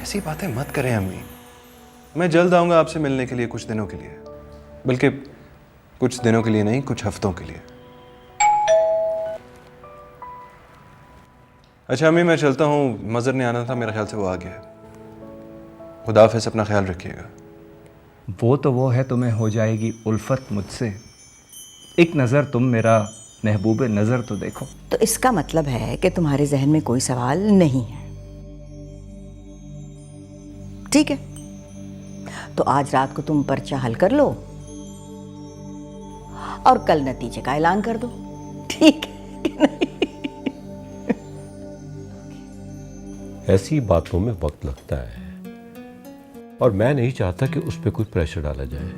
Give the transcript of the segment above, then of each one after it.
ऐसी बातें मत करें अम्मी। मैं जल्द आऊंगा आपसे मिलने के लिए, कुछ दिनों के लिए। बल्कि कुछ दिनों के लिए नहीं, कुछ हफ्तों के लिए। अच्छा अम्मी, मैं चलता हूँ, मज़र ने आना था, मेरा ख्याल से वो आ गया है। खुदा हाफिज़, अपना ख्याल रखिएगा। वो तो वो है, तुम्हें हो जाएगी उल्फत मुझसे। एक नज़र तुम मेरा महबूब नज़र तो देखो। तो इसका मतलब है कि तुम्हारे जहन में कोई सवाल नहीं है। ठीक है, तो आज रात को तुम पर्चा हल कर लो और कल नतीजे का ऐलान कर दो। ठीक है कि नहीं? ऐसी बातों में वक्त लगता है और मैं नहीं चाहता कि उस पर कोई प्रेशर डाला जाए।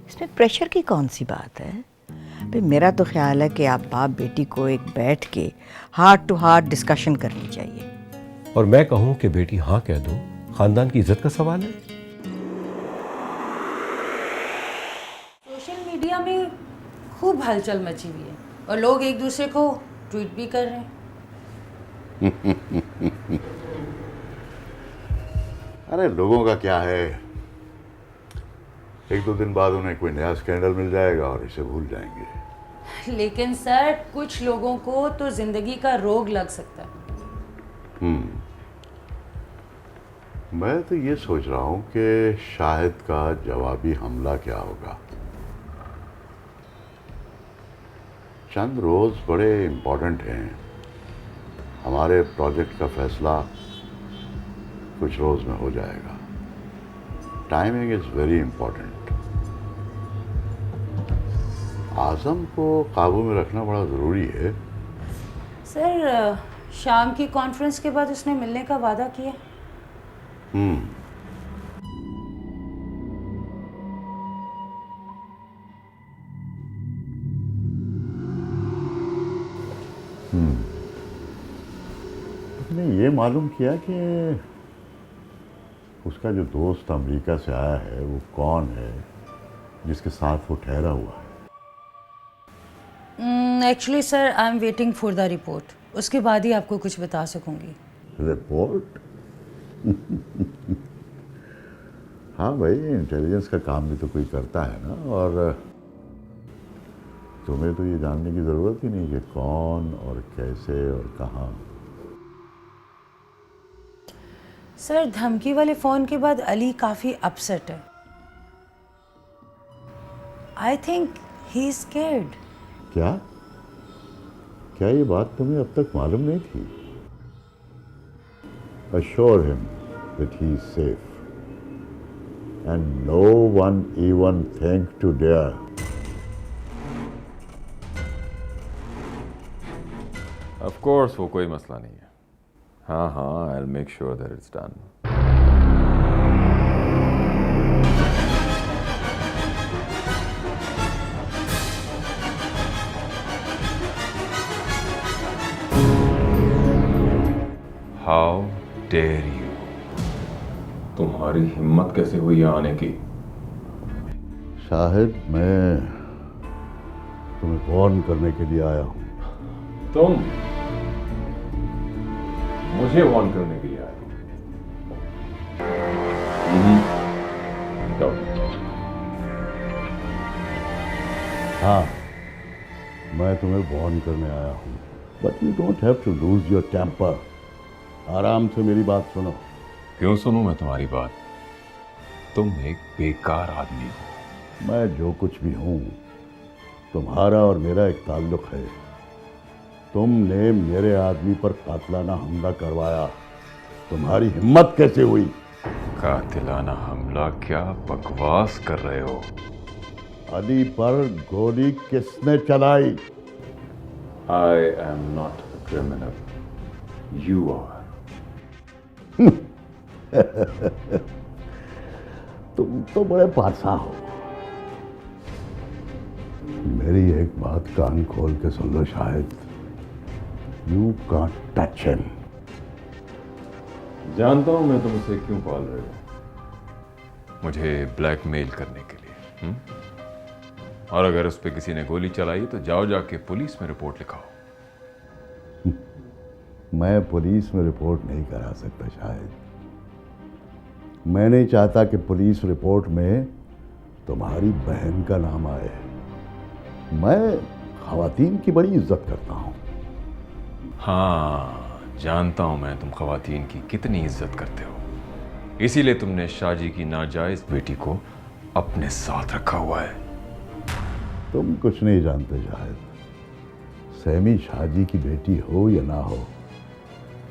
इसमें प्रेशर की कौन सी बात है भाई? मेरा तो ख्याल है कि आप बाप बेटी को एक बैठ के हार्ट टू हार्ट डिस्कशन करनी चाहिए। और मैं कहूं कि बेटी हाँ कह दो, खानदान की इज्जत का सवाल है। सोशल मीडिया में खूब हलचल मची हुई है और लोग एक दूसरे को ट्वीट भी कर रहे हैं। अरे लोगों का क्या है, एक दो दिन बाद उन्हें कोई नया स्कैंडल मिल जाएगा और इसे भूल जाएंगे। लेकिन सर, कुछ लोगों को तो जिंदगी का रोग लग सकता है। मैं तो ये सोच रहा हूं कि शाहिद का जवाबी हमला क्या होगा। चंद रोज बड़े इम्पोर्टेंट हैं। हमारे प्रोजेक्ट का फैसला कुछ रोज में हो जाएगा। Timing is very important. Azam को काबू में रखना बड़ा ज़रूरी है। सर, शाम की कॉन्फ्रेंस के बाद उसने मिलने का वादा किया। उसने ये मालूम किया कि उसका जो दोस्त अमेरिका से आया है वो कौन है, जिसके साथ वो ठहरा हुआ है। Actually sir, I am waiting for the report. उसके बाद ही आपको कुछ बता सकूंगी। रिपोर्ट? हाँ भाई, इंटेलिजेंस का काम भी तो कोई करता है ना। और तुम्हें तो ये जानने की ज़रूरत ही नहीं कि कौन और कैसे और कहाँ। सर, धमकी वाले फ़ोन के बाद अली काफ़ी अपसेट है। I think he is scared. क्या क्या ये बात तुम्हें अब तक मालूम नहीं थी? Assure him that he is safe and no one even think to dare. Of course, वो कोई मसला नहीं है। हाँ हाँ, I'll make sure that it's done. How dare you? तुम्हारी हिम्मत कैसे हुई यहाँ आने की? शाहिद, मैं तुम्हें वार्न करने के लिए आया हूँ। तुम मुझे वार्न करने के लिए आए हो? तो हाँ, मैं तुम्हें वार्न करने आया हूँ। But you don't have to lose your temper. आराम से मेरी बात सुनो। क्यों सुनूं मैं तुम्हारी बात? तुम एक बेकार आदमी हो। मैं जो कुछ भी हूँ, तुम्हारा और मेरा एक ताल्लुक है। तुमने मेरे आदमी पर कातिलाना हमला करवाया। तुम्हारी हिम्मत कैसे हुई? कातिलाना हमला? क्या बकवास कर रहे हो? अली पर गोली किसने चलाई? I am not a criminal. You are. तुम तो बड़े बादशाह हो। मेरी एक बात कान खोल के सुन लो Shahid. You can't touch him. जानता हूं मैं तुम उसे क्यों पाल रहे हो। मुझे ब्लैकमेल करने के लिए। और अगर उस पर किसी ने गोली चलाई तो जाओ जाके पुलिस में रिपोर्ट लिखाओ। मैं पुलिस में रिपोर्ट नहीं करा सकता शायद। मैं नहीं चाहता कि पुलिस रिपोर्ट में तुम्हारी बहन का नाम आए। मैं खवातीन की बड़ी इज्जत करता हूँ। हाँ, जानता हूं मैं तुम खवातीन की कितनी इज्जत करते हो, इसीलिए तुमने शाहजी की नाजायज बेटी को अपने साथ रखा हुआ है। तुम कुछ नहीं जानते जाहिद। सैमी शाहजी की बेटी हो या ना हो,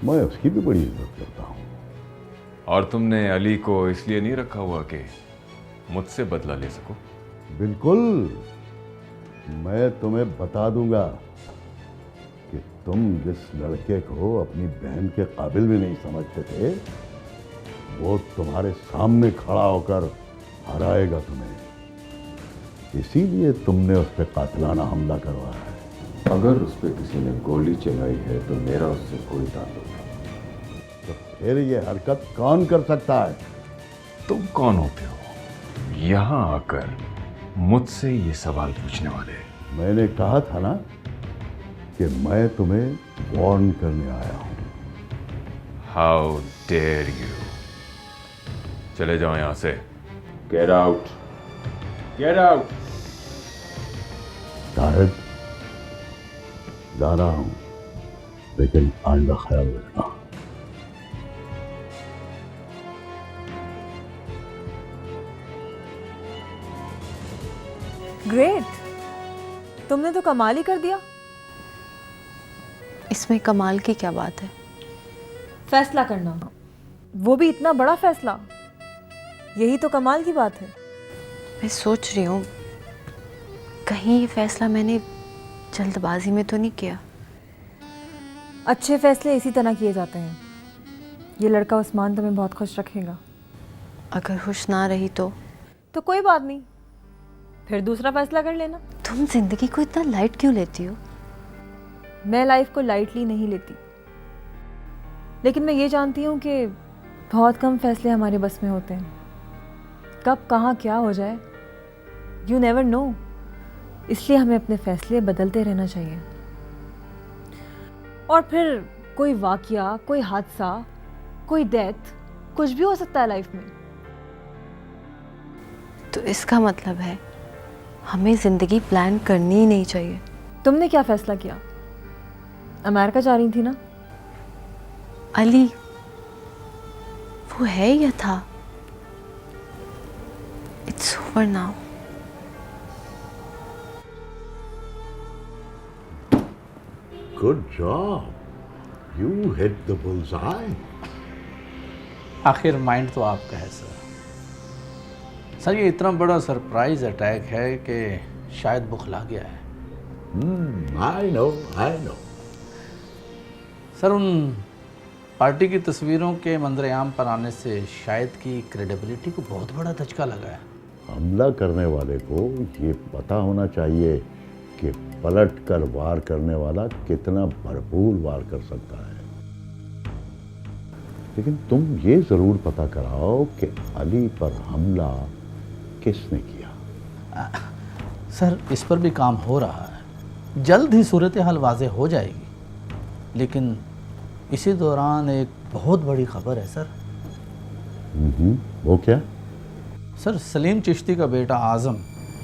मैं उसकी भी बड़ी इज्जत करता हूँ। और तुमने अली को इसलिए नहीं रखा हुआ कि मुझसे बदला ले सको? बिल्कुल, मैं तुम्हें बता दूंगा कि तुम जिस लड़के को अपनी बहन के काबिल भी नहीं समझते थे, वो तुम्हारे सामने खड़ा होकर हराएगा तुम्हें। इसीलिए तुमने उस पर कातिलाना हमला करवाया है। अगर उस पर किसी ने गोली चलाई है तो मेरा उससे कोई ताल्लुक नहीं। तो फिर ये हरकत कौन कर सकता है? तुम कौन होते हो यहां आकर मुझसे ये सवाल पूछने वाले? मैंने कहा था ना कि मैं तुम्हें वार्न करने आया हूं। How dare you! चले जाओ यहां से। Get out, get out. शायद जा रहा हूं, लेकिन आइंदा ख्याल रखना। ग्रेट, तुमने तो कमाल ही कर दिया। इसमें कमाल की क्या बात है? फैसला करना, वो भी इतना बड़ा फैसला, यही तो कमाल की बात है। मैं सोच रही हूँ कहीं ये फैसला मैंने जल्दबाजी में तो नहीं किया। अच्छे फैसले इसी तरह किए जाते हैं। ये लड़का उस्मान तुम्हें बहुत खुश रखेगा। अगर खुश ना रही तो कोई बात नहीं, फिर दूसरा फैसला कर लेना। तुम जिंदगी को इतना लाइट क्यों लेती हो? मैं लाइफ को लाइटली नहीं लेती, लेकिन मैं ये जानती हूँ कि बहुत कम फैसले हमारे बस में होते हैं। कब कहाँ क्या हो जाए यू नेवर नो, इसलिए हमें अपने फैसले बदलते रहना चाहिए। और फिर कोई वाकया, कोई हादसा, कोई डेथ, कुछ भी हो सकता है लाइफ में। तो इसका मतलब है हमें जिंदगी प्लान करनी ही नहीं चाहिए। तुमने क्या फैसला किया? अमेरिका जा रही थी ना? अली वो है या था? It's over now. Good job, you hit the bullseye. आखिर माइंड तो आपका है सर। सर ये इतना बड़ा सरप्राइज अटैक है कि शायद बुखला गया है। I know. सर उन पार्टी की तस्वीरों के मंजरेआम पर आने से शायद की क्रेडिबिलिटी को बहुत बड़ा धचका लगा है। हमला करने वाले को ये पता होना चाहिए कि पलट कर वार करने वाला कितना भरपूर वार कर सकता है। लेकिन तुम ये जरूर पता कराओ कि अली पर हमला किसने किया। सर इस पर भी काम हो रहा है, जल्द ही सूरत हाल वाज़ेह हो जाएगी। लेकिन इसी दौरान एक बहुत बड़ी खबर है सर। वो क्या? सर सलीम चिश्ती का बेटा आज़म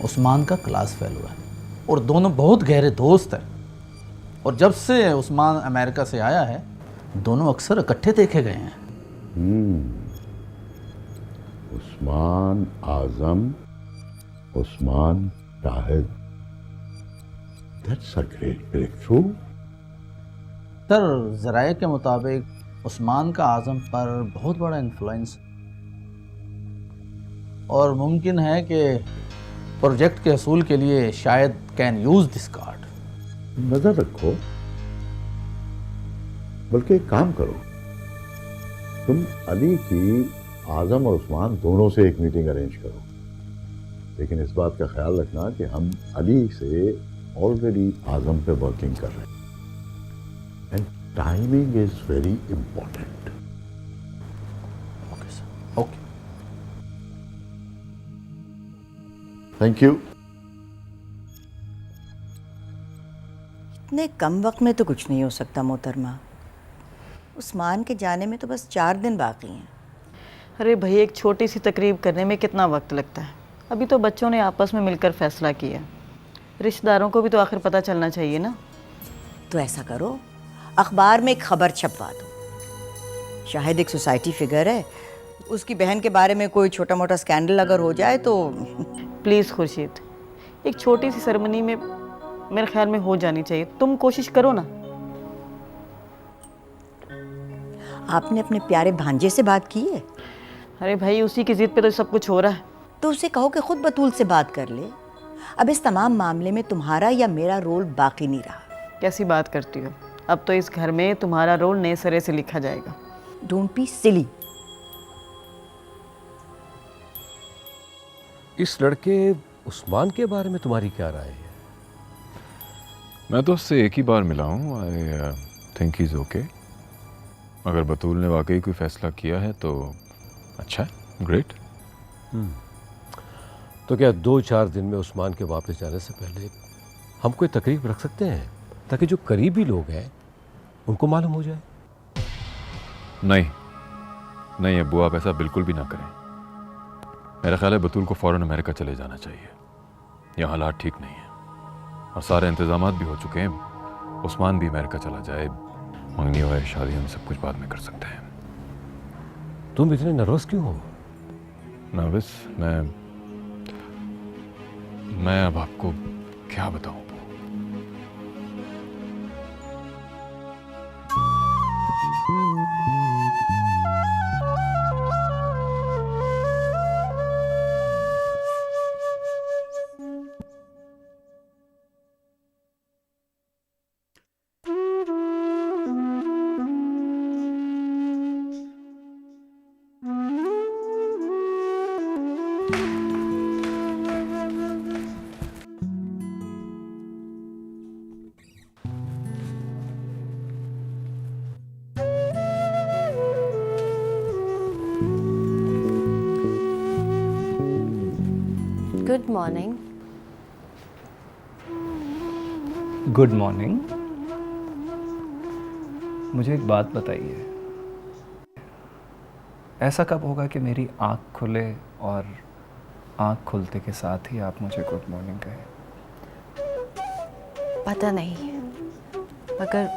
उस्मान का क्लास फेल हुआ है और दोनों बहुत गहरे दोस्त हैं। और जब से उस्मान अमेरिका से आया है दोनों अक्सर इकट्ठे देखे गए हैं। Usman Azam, Usman Shahid, that's a great breakthrough. सर ज़राए के मुताबिक उस्मान का आज़म पर बहुत बड़ा इन्फ्लुएंस और मुमकिन है कि प्रोजेक्ट के हसूल के लिए शायद कैन यूज़ दिस कार्ड। नजर रखो, बल्कि एक काम करो, तुम अली की आज़म और उस्मान दोनों से एक मीटिंग अरेंज करो। लेकिन इस बात का ख्याल रखना कि हम अली से ऑलरेडी आज़म पे वर्किंग कर रहे हैं and timing is very important. Okay sir, okay. Thank you. इतने कम वक्त में तो कुछ नहीं हो सकता मोहतरमा। उस्मान के जाने में तो बस 4 दिन बाकी हैं। अरे भाई, एक छोटी सी तकरीब करने में कितना वक्त लगता है। अभी तो बच्चों ने आपस में मिलकर फैसला किया, रिश्तेदारों को भी तो आखिर पता चलना चाहिए ना। तो ऐसा करो, अखबार में एक खबर छपवा दो। शायद एक सोसाइटी फिगर है, उसकी बहन के बारे में कोई छोटा मोटा स्कैंडल अगर हो जाए तो। प्लीज़ खुर्शीद, एक छोटी सी सेरेमनी में मेरे ख्याल में हो जानी चाहिए। तुम कोशिश करो ना। आपने अपने प्यारे भांजे से बात की है? अरे भाई, उसी की जिद पे तो सब कुछ हो रहा है। तो उसे कहो कि खुद बतूल से बात कर ले। अब इस तमाम मामले में तुम्हारा या मेरा रोल बाकी नहीं रहा। कैसी बात करती हो? अब तो इस घर में तुम्हारा रोल नए सिरे से लिखा जाएगा। Don't be silly. इस लड़के उस्मान के बारे में तुम्हारी क्या राय है? मैं तो उससे एक ही बार मिला हूँ। I think he is okay. अगर बतूल ने वाकई कोई फैसला किया है तो अच्छा है, ग्रेट। तो क्या 2-4 दिन में उस्मान के वापस जाने से पहले हम कोई तकरीब रख सकते हैं, ताकि जो करीबी लोग हैं उनको मालूम हो जाए? नहीं अब्बू, आप ऐसा बिल्कुल भी ना करें। मेरा ख्याल है बतूल को फ़ौरन अमेरिका चले जाना चाहिए। यहाँ हालात ठीक नहीं है और सारे इंतजामात भी हो चुके हैं। उस्मान भी अमेरिका चला जाए, मंगनी हो, शादी, हम सब कुछ बाद में कर सकते हैं। तुम इतने नर्वस क्यों हो? नर्वस? मैं अब आपको क्या बताऊं? Good morning. Good morning. मुझे एक बात बताइए, ऐसा कब होगा कि मेरी आँख खुले और आँख खुलते के साथ ही आप मुझे गुड मॉर्निंग कहें? पता नहीं, मगर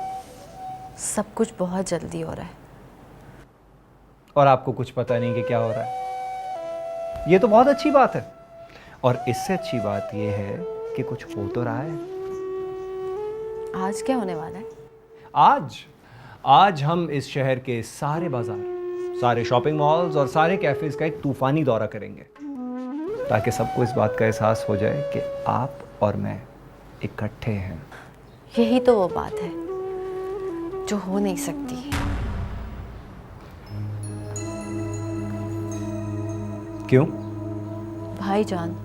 सब कुछ बहुत जल्दी हो रहा है। और आपको कुछ पता नहीं कि क्या हो रहा है? ये तो बहुत अच्छी बात है। और इससे अच्छी बात यह है कि कुछ हो तो रहा है। आज क्या होने वाला है? आज हम इस शहर के सारे बाजार, सारे शॉपिंग मॉल्स और सारे कैफेज का एक तूफानी दौरा करेंगे, ताकि सबको इस बात का एहसास हो जाए कि आप और मैं इकट्ठे हैं। यही तो वो बात है जो हो नहीं सकती। क्यों? भाईजान,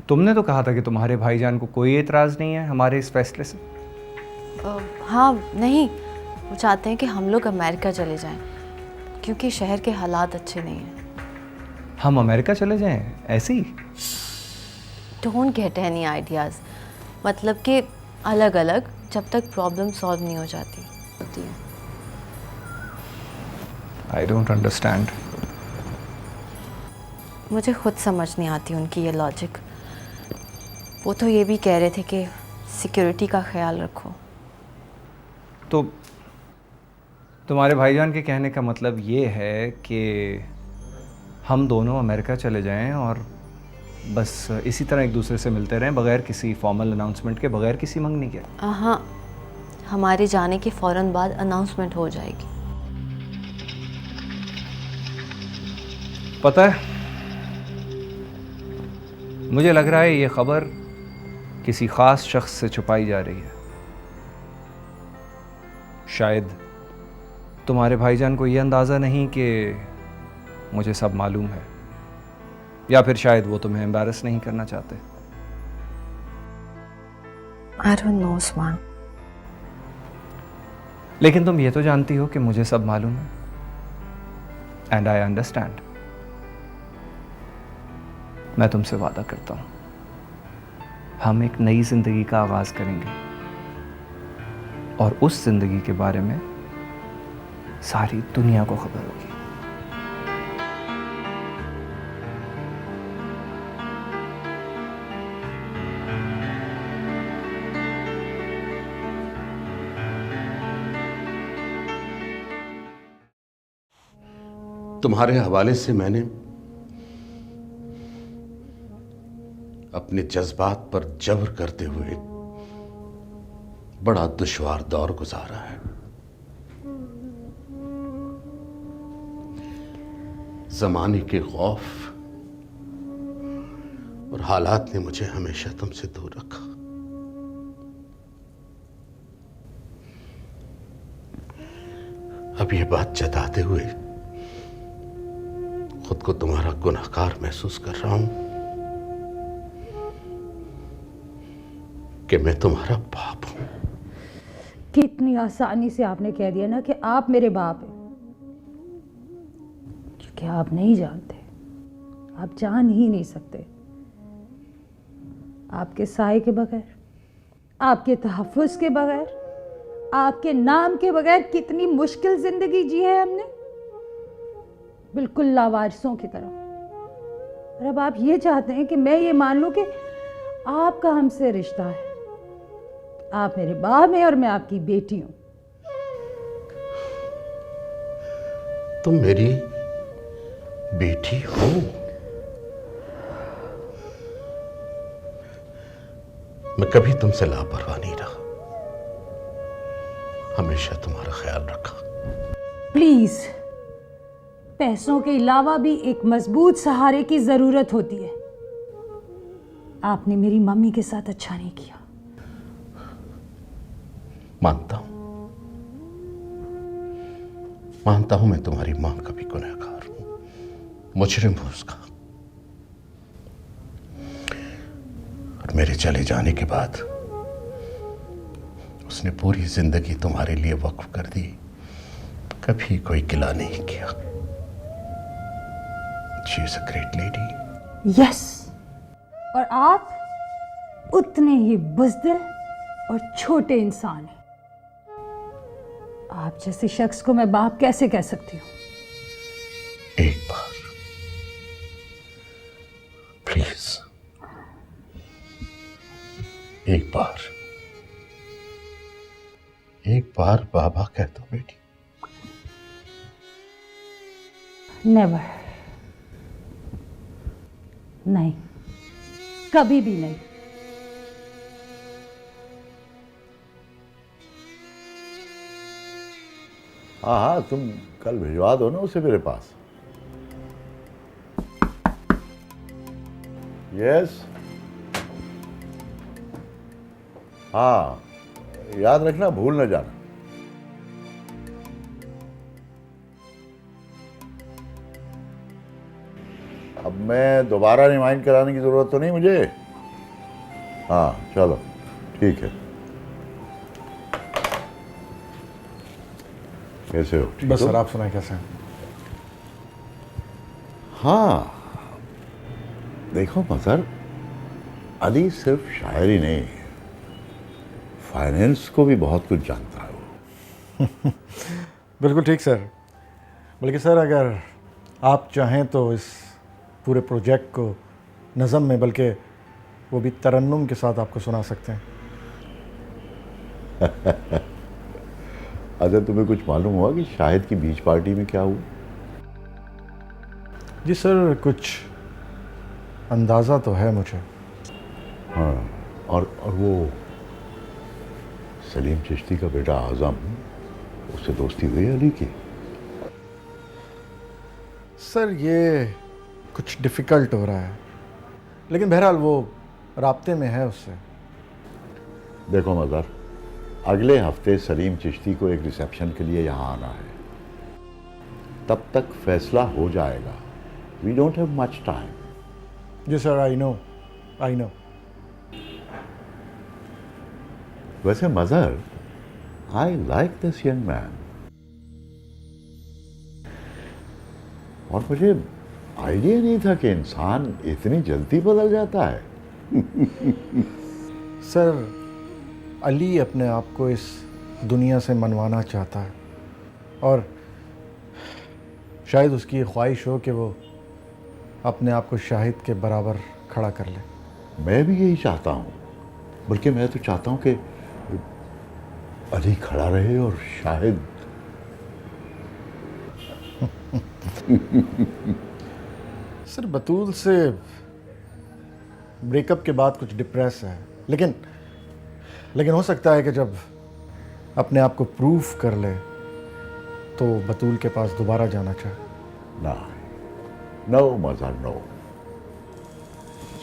तुमने तो कहा था कि तुम्हारे भाईजान को कोई एतराज़ नहीं है हमारे इस फैसले से। हाँ, नहीं, वो चाहते हैं कि हम लोग अमेरिका चले जाएं, क्योंकि शहर के हालात अच्छे नहीं हैं। हम अमेरिका चले जाएं ऐसे ही? Don't get any ideas. मतलब कि अलग अलग, जब तक प्रॉब्लम सॉल्व नहीं हो जाती होती है। I don't understand. मुझे खुद समझ नहीं आती उनकी ये लॉजिक। वो तो ये भी कह रहे थे कि सिक्योरिटी का ख्याल रखो। तो तुम्हारे भाईजान के कहने का मतलब ये है कि हम दोनों अमेरिका चले जाएं और बस इसी तरह एक दूसरे से मिलते रहें, बगैर किसी फॉर्मल अनाउंसमेंट के, बगैर किसी मंगनी के? हाँ, हमारे जाने के फ़ौरन बाद अनाउंसमेंट हो जाएगी। पता है, मुझे लग रहा है ये खबर किसी ख़ास शख्स से छुपाई जा रही है। शायद तुम्हारे भाईजान को ये अंदाज़ा नहीं कि मुझे सब मालूम है, या फिर शायद वो तुम्हें एम्बैरस नहीं करना चाहते। I don't know, Usman. लेकिन तुम ये तो जानती हो कि मुझे सब मालूम है, एंड आई अंडरस्टैंड। मैं तुमसे वादा करता हूं, हम एक नई जिंदगी का आगाज करेंगे और उस जिंदगी के बारे में सारी दुनिया को खबर होगी। तुम्हारे हवाले से मैंने अपने जज्बात पर जबर करते हुए बड़ा दुश्वार दौर गुजारा है। जमाने के खौफ और हालात ने मुझे हमेशा तुमसे दूर रखा। अब यह बात जताते हुए खुद को तुम्हारा गुनहगार महसूस कर रहा हूं कि मैं तुम्हारा बाप हूं। कितनी आसानी से आपने कह दिया ना कि आप मेरे बाप हैं, क्योंकि आप नहीं जानते, आप जान ही नहीं सकते। आपके साए के बगैर, आपके तहफ़्फ़ुज़ के बगैर, आपके नाम के बगैर कितनी मुश्किल जिंदगी जी है हमने, बिल्कुल लावारिसों की तरह। और अब आप ये चाहते हैं कि मैं ये मान लूं कि आपका हमसे रिश्ता है, आप मेरे बाप हैं और मैं आपकी बेटी हूं। तुम मेरी बेटी हो। मैं कभी तुमसे लापरवाह नहीं रहा, हमेशा तुम्हारा ख्याल रखा। प्लीज, पैसों के अलावा भी एक मजबूत सहारे की जरूरत होती है। आपने मेरी मम्मी के साथ अच्छा नहीं किया। मानता हूं मैं तुम्हारी मां का भी गुनहगार हूं, मुजरिम हूं उसका। और मेरे चले जाने के बाद उसने पूरी जिंदगी तुम्हारे लिए वक्फ कर दी, कभी कोई गिला नहीं किया। She is a great lady. Yes, और आप उतने ही बुज़दिल और छोटे इंसान हैं। आप जैसे शख्स को मैं बाप कैसे कह सकती हूँ? एक बार प्लीज, एक बार बाबा कह दो बेटी। नेवर, नहीं, कभी भी नहीं। हाँ हाँ, तुम कल भिजवा दो ना उसे मेरे पास। यस, हाँ, याद रखना, भूल न जाना। अब मैं दोबारा रिमाइंड कराने की जरूरत तो नहीं मुझे? हाँ चलो ठीक है। कैसे हो? ठीक बस हो? सर, आप सुनाए कैसे हैं? हाँ, देखो मजहर, अली सिर्फ शायरी नहीं, फाइनेंस को भी बहुत कुछ जानता है वो। बिल्कुल ठीक सर। बल्कि सर, अगर आप चाहें तो इस पूरे प्रोजेक्ट को नज़म में, बल्कि वो भी तरन्नुम के साथ आपको सुना सकते हैं। अच्छा, तुम्हें कुछ मालूम हुआ कि शाहिद की बीच पार्टी में क्या हुआ? जी सर, कुछ अंदाज़ा तो है मुझे। हाँ, और वो सलीम चिश्ती का बेटा आज़म, उससे दोस्ती हुई अली की? सर ये कुछ डिफ़िकल्ट हो रहा है, लेकिन बहरहाल वो राब्ते में है उससे। देखो मज़हर, अगले हफ्ते सलीम चिश्ती को एक रिसेप्शन के लिए यहाँ आना है, तब तक फैसला हो जाएगा। We don't have much time. जी सर, आई नो। वैसे Mazhar, I like this young man, और मुझे आइडिया नहीं था कि इंसान इतनी जल्दी बदल जाता है। सर, अली अपने आप को इस दुनिया से मनवाना चाहता है, और शायद उसकी ये ख्वाहिश हो कि वो अपने आप को शाहिद के बराबर खड़ा कर ले। मैं भी यही चाहता हूँ, बल्कि मैं तो चाहता हूँ कि अली खड़ा रहे और शाहिद। सर बतूल से ब्रेकअप के बाद कुछ डिप्रेस है, लेकिन हो सकता है कि जब अपने आप को प्रूफ कर ले तो बतूल के पास दोबारा जाना चाहे। ना, नो मजहर नो,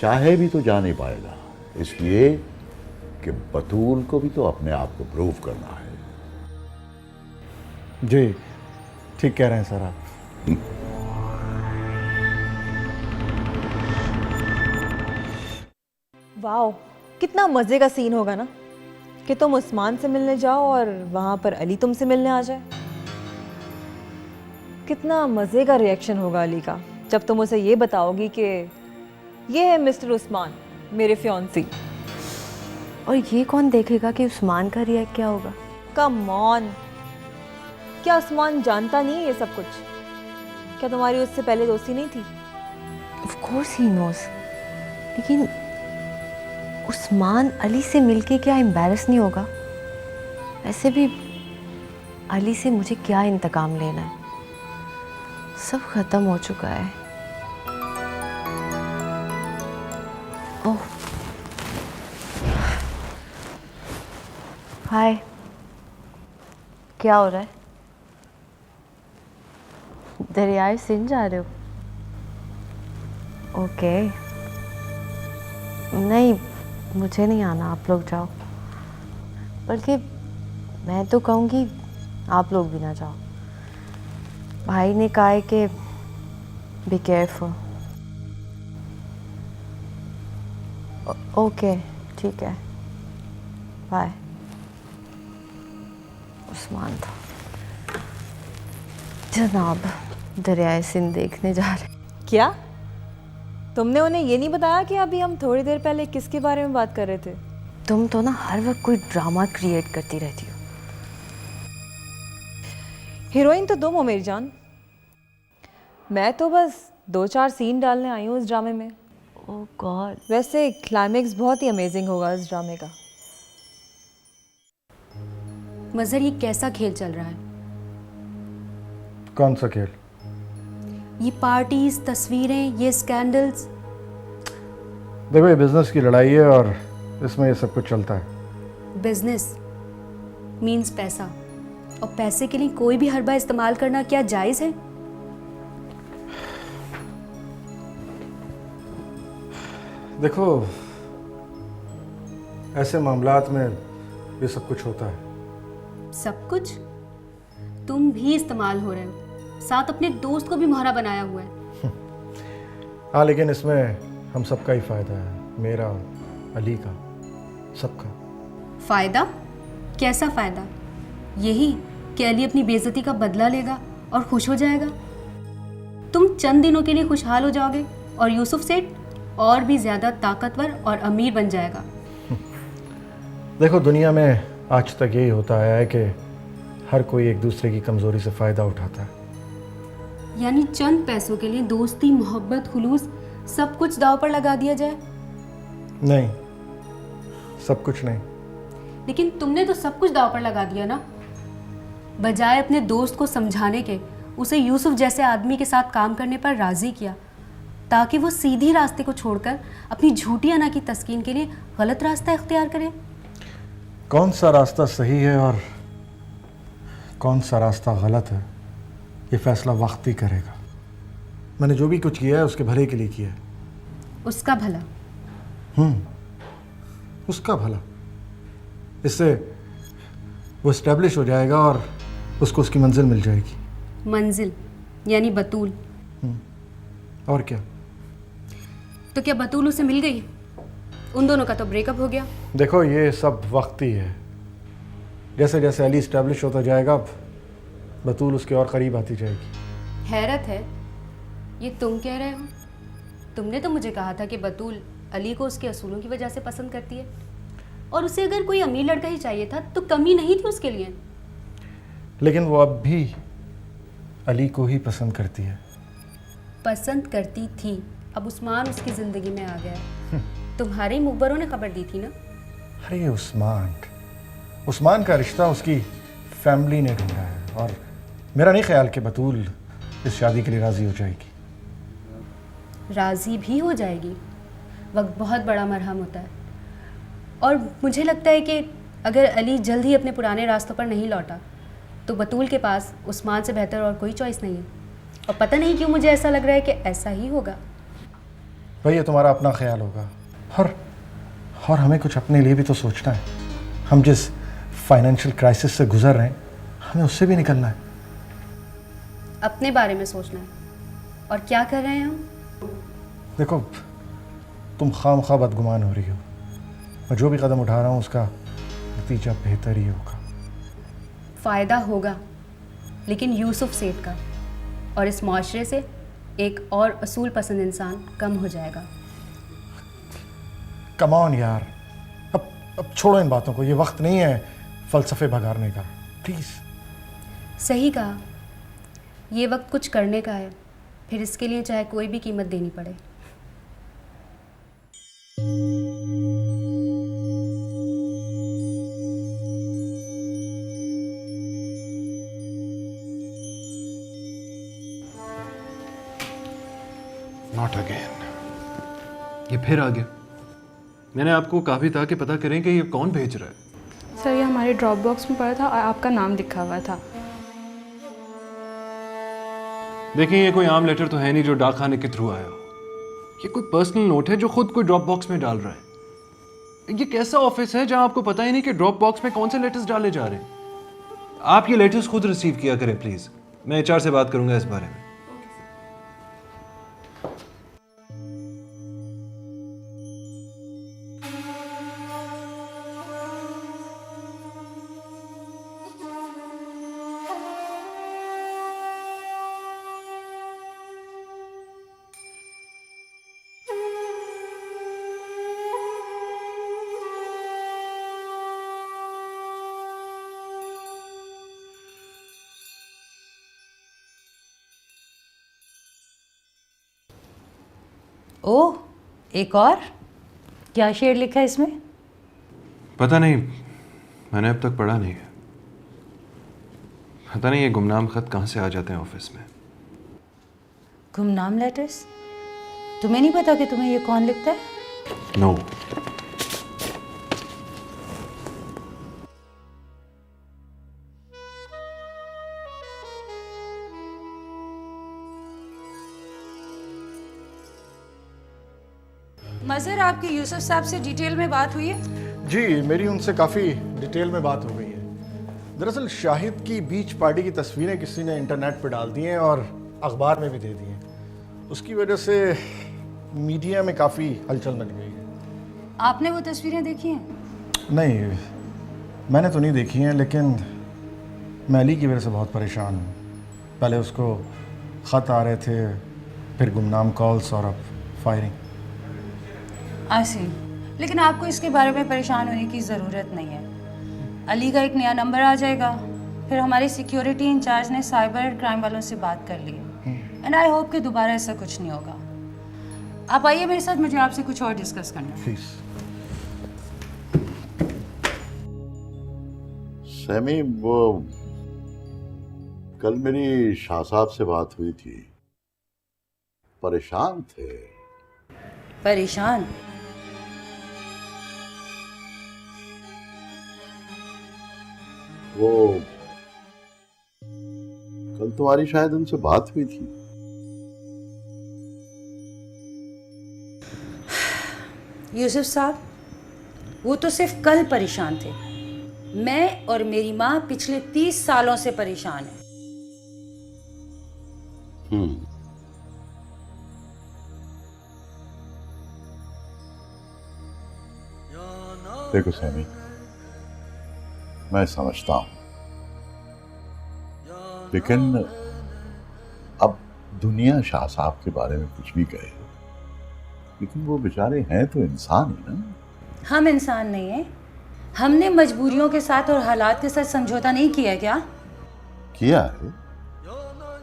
चाहे भी तो जा नहीं पाएगा, इसलिए कि बतूल को भी तो अपने आप को प्रूव करना है। जी ठीक कह रहे हैं सर आप। वाओ, कितना मज़े का सीन होगा ना कि तुम उस्मान से मिलने जाओ और वहाँ पर अली तुमसे मिलने आ जाए। कितना मज़े का रिएक्शन होगा अली का जब तुम उसे ये बताओगी कि ये है मिस्टर उस्मान, मेरे फियांसी। और ये कौन देखेगा कि उस्मान का रिएक्ट क्या होगा? कम ऑन, क्या उस्मान जानता नहीं है ये सब कुछ? क्या तुम्हारी उससे पहले दोस्ती नहीं थी? ऑफ कोर्स ही नोज, लेकिन उस्मान अली से मिलके क्या एम्बैरस नहीं होगा? वैसे भी अली से मुझे क्या इंतकाम लेना है, सब खत्म हो चुका है। ओह हाय, क्या हो रहा है? दरियाए सिंध जा रहे हो? ओके, नहीं मुझे नहीं आना, आप लोग जाओ। बल्कि मैं तो कहूँगी आप लोग भी ना जाओ। भाई ने कहा है कि बी केयरफुल। ओके ठीक है, बाय। उस्मान था जनाब, दरियाए सिंध देखने जा रहे। क्या तुमने उन्हें ये नहीं बताया कि अभी हम थोड़ी देर पहले किसके बारे में बात कर रहे थे? तुम तो ना हर वक्त कोई ड्रामा क्रिएट करती रहती हो। हीरोइन तो तुम हो मेरी जान, मैं तो बस 2-4 सीन डालने आई हूँ इस ड्रामे में। ओह गॉड, वैसे क्लाइमेक्स बहुत ही अमेजिंग होगा इस ड्रामे का। मजहर, ये कैसा खेल चल रहा है? कौन सा खेल? ये पार्टीज, तस्वीरें, ये स्कैंडल्स। देखो ये बिजनेस की लड़ाई है और इसमें ये सब कुछ चलता है। बिजनेस मीन्स पैसा, और पैसे के लिए कोई भी हरबा इस्तेमाल करना क्या जायज़ है? देखो ऐसे मामलात में ये सब कुछ होता है। सब कुछ? तुम भी इस्तेमाल हो रहे हो, साथ अपने दोस्त को भी मोहरा बनाया हुआ है। हाँ लेकिन इसमें हम सबका ही फायदा है, मेरा, अली का, सबका। फ़ायदा? कैसा फ़ायदा? यही कि अली अपनी बेइज्जती का बदला लेगा और खुश हो जाएगा। तुम चंद दिनों के लिए खुशहाल हो जाओगे और यूसुफ सेठ और भी ज़्यादा ताकतवर और अमीर बन जाएगा। देखो दुनिया में आज तक यही होता आया है कि हर कोई एक दूसरे की कमज़ोरी से फ़ायदा उठाता है। यानी चंद पैसों के लिए दोस्ती, मोहब्बत, खुलूस सब कुछ दांव पर लगा दिया जाए? नहीं, सब कुछ नहीं। लेकिन तुमने तो सब कुछ दांव पर लगा दिया ना। बजाय अपने दोस्त को समझाने के, उसे यूसुफ जैसे आदमी के साथ काम करने पर राज़ी किया ताकि वो सीधी रास्ते को छोड़कर अपनी झूठी अना की तस्कीन के लिए गलत रास्ता इख्तियार करे। कौन सा रास्ता सही है और कौन सा रास्ता गलत है, ये फैसला वक्त ही करेगा। मैंने जो भी कुछ किया है उसके भले के लिए किया है। उसका भला? उसका भला। इससे वो इस्टेब्लिश हो जाएगा और उसको उसकी मंजिल मिल जाएगी। मंजिल यानी बतूल? और क्या। तो क्या बतूल उसे मिल गई? उन दोनों का तो ब्रेकअप हो गया। देखो ये सब वक्त ही है, जैसे जैसे अली इस्टेब्लिश होता जाएगा बतूल उसके और करीब आती जाएगी। हैरत है, ये तुम कह रहे हो? तुमने तो मुझे कहा था कि बतूल अली को उसके असूलों की वजह से पसंद करती है, और उसे अगर कोई अमीर लड़का ही चाहिए था तो कमी नहीं थी उसके लिए। लेकिन वो अब भी अली को ही पसंद करती है। पसंद करती थी, अब उस्मान उसकी ज़िंदगी में आ गया है। तुम्हारे मुखबरों ने खबर दी थी ना। अरे उस्मान का रिश्ता उसकी फैमिली ने ढूंढा है, और मेरा नहीं ख्याल कि बतूल इस शादी के लिए राज़ी हो जाएगी? राज़ी भी हो जाएगी। वक्त बहुत बड़ा मरहम होता है, और मुझे लगता है कि अगर अली जल्द ही अपने पुराने रास्तों पर नहीं लौटा तो बतूल के पास उस्मान से बेहतर और कोई चॉइस नहीं है। और पता नहीं क्यों मुझे ऐसा लग रहा है कि ऐसा ही होगा। भाई ये तुम्हारा अपना ख्याल होगा, और हमें कुछ अपने लिए भी तो सोचना है। हम जिस फाइनेंशियल क्राइसिस से गुजर रहे हैं, हमें उससे भी निकलना है। अपने बारे में सोचना है। और क्या कर रहे हैं हम? देखो, तुम खामखा बदगुमान हो रही हो, और जो भी कदम उठा रहा हूँ उसका नतीजा बेहतर ही होगा। फ़ायदा होगा, लेकिन यूसुफ सेठ का, और इस माशरे से एक और असूल पसंद इंसान कम हो जाएगा। कम ऑन यार, अब छोड़ो इन बातों को। ये वक्त नहीं है फ़लसफ़े भगाने का, प्लीज़। सही कहा, ये वक्त कुछ करने का है, फिर इसके लिए चाहे कोई भी कीमत देनी पड़े। Not again. ये फिर आ गया। मैंने आपको कहा भी था कि पता करें कि ये कौन भेज रहा है। सर, ये हमारे ड्रॉप बॉक्स में पड़ा था और आपका नाम लिखा हुआ था। देखिए, ये कोई आम लेटर तो है नहीं जो डाक खाने के थ्रू आया हो। ये कोई पर्सनल नोट है जो खुद कोई ड्रॉप बॉक्स में डाल रहा है। ये कैसा ऑफिस है जहां आपको पता ही नहीं कि ड्रॉप बॉक्स में कौन से लेटर्स डाले जा रहे हैं। आप ये लेटर्स खुद रिसीव किया करें प्लीज। मैं एचआर से बात करूंगा इस बारे में। ओह, एक और? क्या शेर लिखा है इसमें? पता नहीं, मैंने अब तक पढ़ा नहीं है। पता नहीं ये गुमनाम खत कहाँ से आ जाते हैं ऑफिस में। गुमनाम लेटर्स? तुम्हें नहीं पता कि तुम्हें ये कौन लिखता है? नो। मज़हर, आपकी यूसुफ साहब से डिटेल में बात हुई है? जी, मेरी उनसे काफ़ी डिटेल में बात हो गई है। दरअसल शाहिद की बीच पार्टी की तस्वीरें किसी ने इंटरनेट पर डाल दी हैं और अखबार में भी दे दी हैं। उसकी वजह से मीडिया में काफ़ी हलचल मच गई है। आपने वो तस्वीरें देखी हैं? नहीं, मैंने तो नहीं देखी हैं, लेकिन मैं अली की वजह से बहुत परेशान हूँ। पहले उसको ख़त आ रहे थे, फिर गुमनाम कॉल्स और अब फायरिंग। ऐसे, लेकिन आपको इसके बारे में परेशान होने की ज़रूरत नहीं है। अली का एक नया नंबर आ जाएगा, फिर हमारे सिक्योरिटी इंचार्ज ने साइबर क्राइम वालों से बात कर ली है, एंड आई होप कि दोबारा ऐसा कुछ नहीं होगा। आप आइए मेरे साथ, मुझे आपसे कुछ और डिस्कस करना है। प्लीज़। सैमी, वो कल मेरी शाह साहब से बात हुई थी, परेशान थे। परेशान? वो कल तुम्हारी शायद उनसे बात हुई थी। यूसुफ साहब, वो तो सिर्फ कल परेशान थे। मैं और मेरी माँ पिछले 30 सालों से परेशान हैं। देखो सैमी, मैं समझता हूं, लेकिन अब दुनिया शाह साहब के बारे में कुछ भी कहे, लेकिन वो बेचारे हैं तो इंसान ही ना। हम इंसान नहीं हैं। हमने मजबूरियों के साथ और हालात के साथ समझौता नहीं किया क्या? किया है,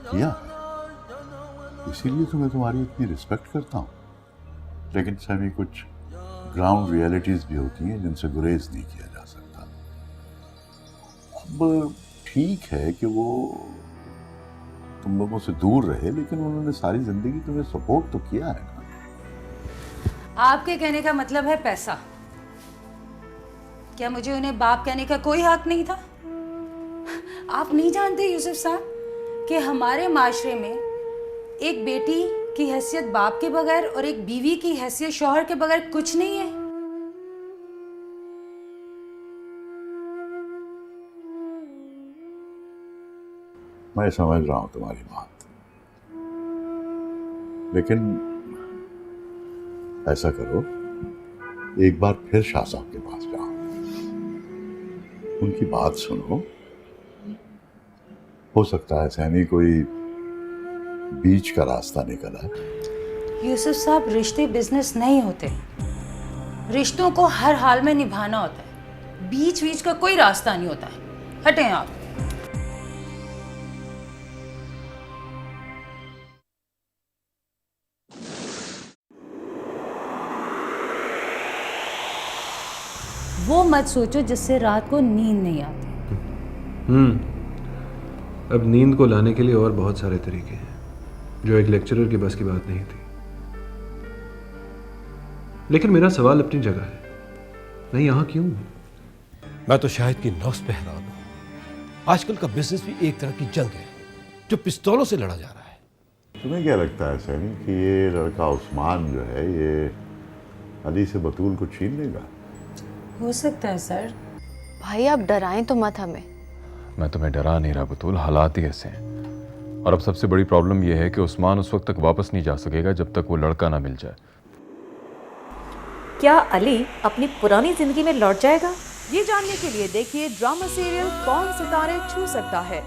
किया है। इसीलिए तो मैं तुम्हारी इतनी रिस्पेक्ट करता हूँ। लेकिन सैमी, कुछ ग्राउंड रियलिटीज भी होती हैं जिनसे गुरेज नहीं किया जा सकता। अब ठीक है कि वो तुम लोगों से दूर रहे, लेकिन उन्होंने सारी जिंदगी तुम्हें सपोर्ट तो किया है ना। आपके कहने का मतलब है पैसा। क्या मुझे उन्हें बाप कहने का कोई हक नहीं था? आप नहीं जानते यूसुफ साहब कि हमारे माशरे में एक बेटी की हैसियत बाप के बगैर और एक बीवी की हैसियत शौहर के बगैर कुछ नहीं है। मैं समझ रहा हूं तुम्हारी बात, लेकिन ऐसा करो, एक बार फिर शाह साहब के पास जाओ, उनकी बात सुनो। हो सकता है सैनी कोई बीच का रास्ता निकल आए। यूसुफ साहब, रिश्ते बिजनेस नहीं होते। रिश्तों को हर हाल में निभाना होता है, बीच बीच का कोई रास्ता नहीं होता है। हटें आप। वो मत सोचो जिससे रात को नींद नहीं आती। अब नींद को लाने के लिए और बहुत सारे तरीके हैं जो एक लेक्चरर की बस की बात नहीं थी। लेकिन मेरा सवाल अपनी जगह है, मैं यहाँ क्यों हूँ? मैं तो शाहिद की नौस पे हैरान हूँ। आजकल का बिजनेस भी एक तरह की जंग है जो पिस्तौलों से लड़ा जा रहा है। तुम्हें क्या लगता है सैनी कि ये लड़का उस्मान जो है ये अली से बतूल को छीन लेगा? हो सकता है सर। भाई आप डराएं तो मत हमें। मैं तुम्हें डरा नहीं रहा बतूल, हालात ही ऐसे हैं। और अब सबसे बड़ी प्रॉब्लम यह है कि उस्मान उस वक्त तक वापस नहीं जा सकेगा जब तक वो लड़का ना मिल जाए। क्या अली अपनी पुरानी जिंदगी में लौट जाएगा? ये जानने के लिए देखिए ड्रामा सीरियल कौन सितारे छू सकता है।